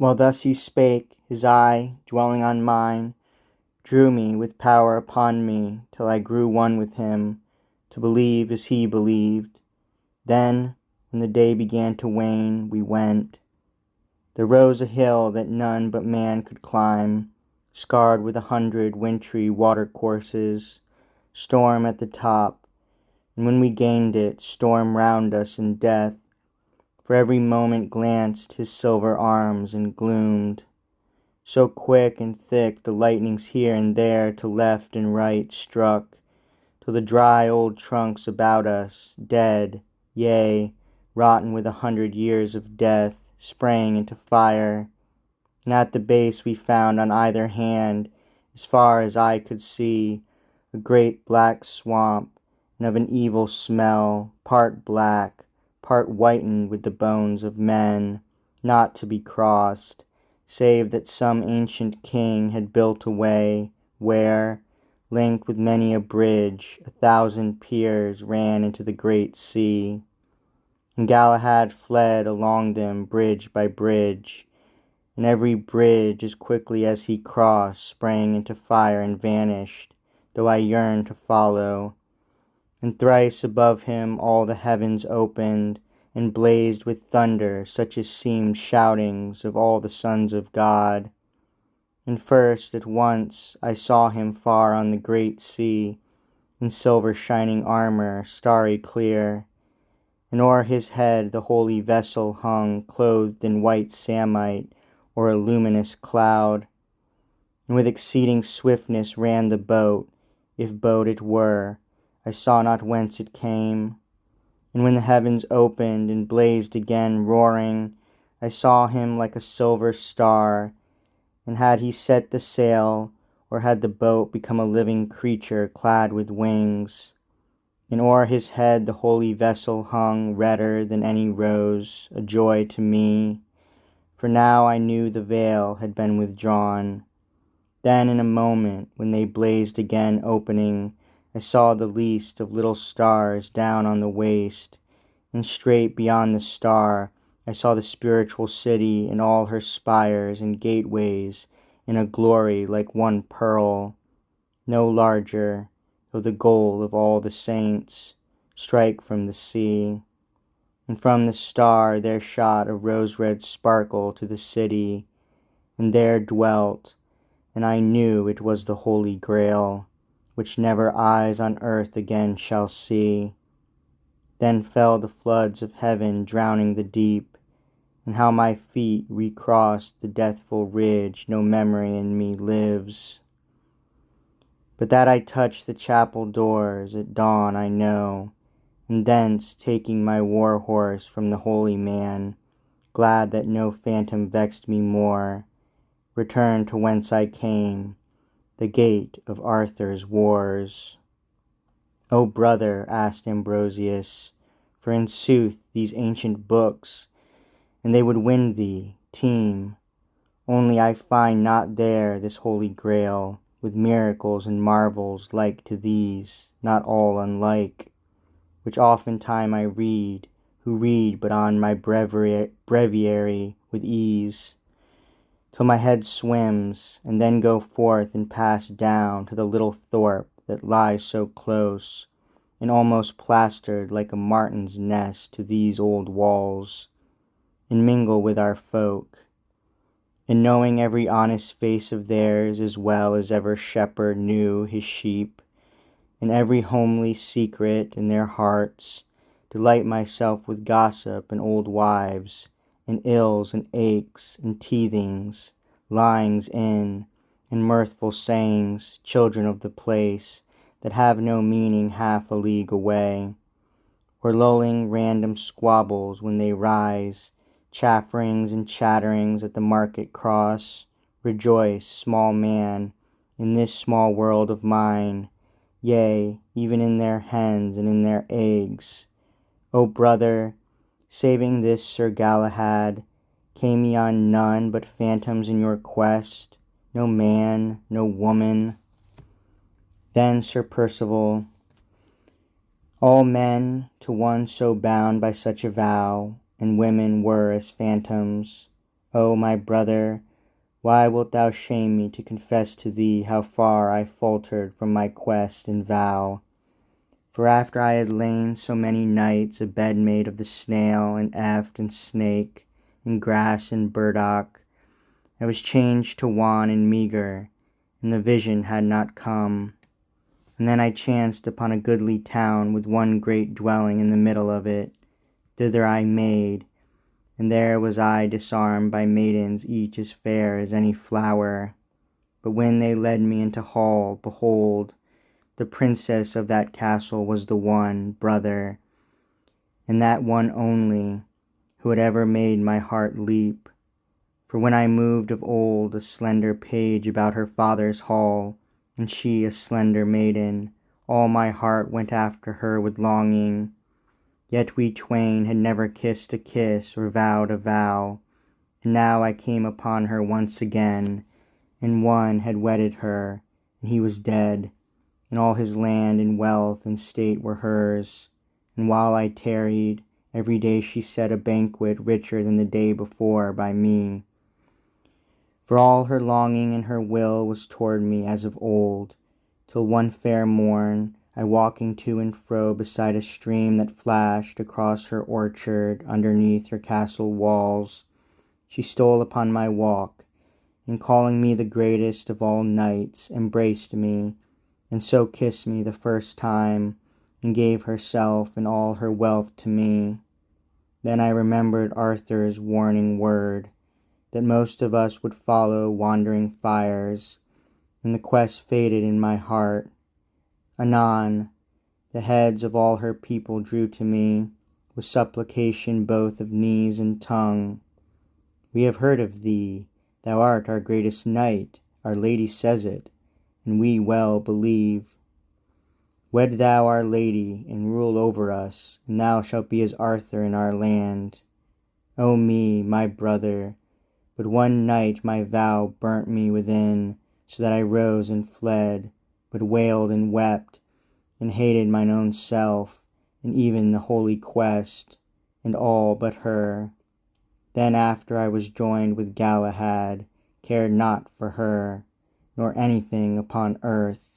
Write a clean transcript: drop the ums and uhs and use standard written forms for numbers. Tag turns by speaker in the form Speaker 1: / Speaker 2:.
Speaker 1: While thus he spake, his eye, dwelling on mine, drew me with power upon me, till I grew one with him, to believe as he believed. Then, when the day began to wane, we went. There rose a hill that none but man could climb, scarred with 100 wintry watercourses, storm at the top, and when we gained it, storm round us in death, for every moment glanced his silver arms and gloomed. So quick and thick the lightnings here and there to left and right struck, till the dry old trunks about us, dead, yea, rotten with 100 years of death, sprang into fire. And at the base we found on either hand, as far as eye could see, a great black swamp, and of an evil smell, part black, part whitened with the bones of men, not to be crossed, save that some ancient king had built a way, where, linked with many a bridge, 1,000 piers ran into the great sea. And Galahad fled along them bridge by bridge, and every bridge as quickly as he crossed sprang into fire and vanished, though I yearned to follow. And thrice above him all the heavens opened, and blazed with thunder such as seemed shoutings of all the sons of God. And first at once I saw him far on the great sea, in silver shining armour, starry clear, and o'er his head the holy vessel hung, clothed in white samite, or a luminous cloud. And with exceeding swiftness ran the boat, if boat it were, I saw not whence it came. And when the heavens opened and blazed again roaring, I saw him like a silver star. And had he set the sail, or had the boat become a living creature clad with wings? And o'er his head the holy vessel hung, redder than any rose, a joy to me, for now I knew the veil had been withdrawn. Then in a moment, when they blazed again opening, I saw the least of little stars down on the waste, and straight beyond the star I saw the spiritual city and all her spires and gateways in a glory like one pearl, no larger, though the goal of all the saints, strike from the sea. And from the star there shot a rose-red sparkle to the city, and there dwelt, and I knew it was the Holy Grail, which never eyes on earth again shall see. Then fell the floods of heaven drowning the deep, and how my feet recrossed the deathful ridge no memory in me lives. But that I touched the chapel doors at dawn I know, and thence taking my war horse from the holy man, glad that no phantom vexed me more, returned to whence I came, the gate of Arthur's wars. O brother, asked Ambrosius, for in sooth these ancient books, and they would win thee, teem, only I find not there this holy Grail, with miracles and marvels like to these, not all unlike, which oftentime I read, who read but on my breviary with ease, till my head swims, and then go forth and pass down to the little thorp that lies so close, and almost plastered like a martin's nest to these old walls, and mingle with our folk. And knowing every honest face of theirs as well as ever shepherd knew his sheep, and every homely secret in their hearts, delight myself with gossip and old wives, and ills and aches and teethings, lyings in, and mirthful sayings, children of the place, that have no meaning half a league away, or lulling random squabbles when they rise, chaffering and chatterings at the market cross. Rejoice, small man, in this small world of mine, yea, even in their hens and in their eggs. O brother, saving this Sir Galahad, came ye on none but phantoms in your quest, no man, no woman? Then Sir Percival, all men to one so bound by such a vow, and women were as phantoms. O my brother, why wilt thou shame me to confess to thee how far I faltered from my quest and vow? For after I had lain so many nights abed made of the snail and eft and snake and grass and burdock, I was changed to wan and meagre, and the vision had not come. And then I chanced upon a goodly town with one great dwelling in the middle of it. Thither I made, and there was I disarmed by maidens each as fair as any flower. But when they led me into hall, behold, the princess of that castle was the one, brother, and that one only, who had ever made my heart leap. For when I moved of old a slender page about her father's hall, and she a slender maiden, all my heart went after her with longing. Yet we twain had never kissed a kiss or vowed a vow, and now I came upon her once again, and one had wedded her, and he was dead, and all his land and wealth and state were hers. And while I tarried, every day she set a banquet richer than the day before by me. For all her longing and her will was toward me as of old, till one fair morn, I walking to and fro beside a stream that flashed across her orchard underneath her castle walls, she stole upon my walk, and calling me the greatest of all knights, embraced me, and so kissed me the first time, and gave herself and all her wealth to me. Then I remembered Arthur's warning word, that most of us would follow wandering fires, and the quest faded in my heart. Anon, the heads of all her people drew to me, with supplication both of knees and tongue. We have heard of thee, thou art our greatest knight, our lady says it, and we well believe. Wed thou our lady, and rule over us, and thou shalt be as Arthur in our land. O me, my brother, but one night my vow burnt me within, so that I rose and fled, but wailed and wept, and hated mine own self, and even the holy quest, and all but her. Then after I was joined with Galahad, cared not for her, nor anything upon earth.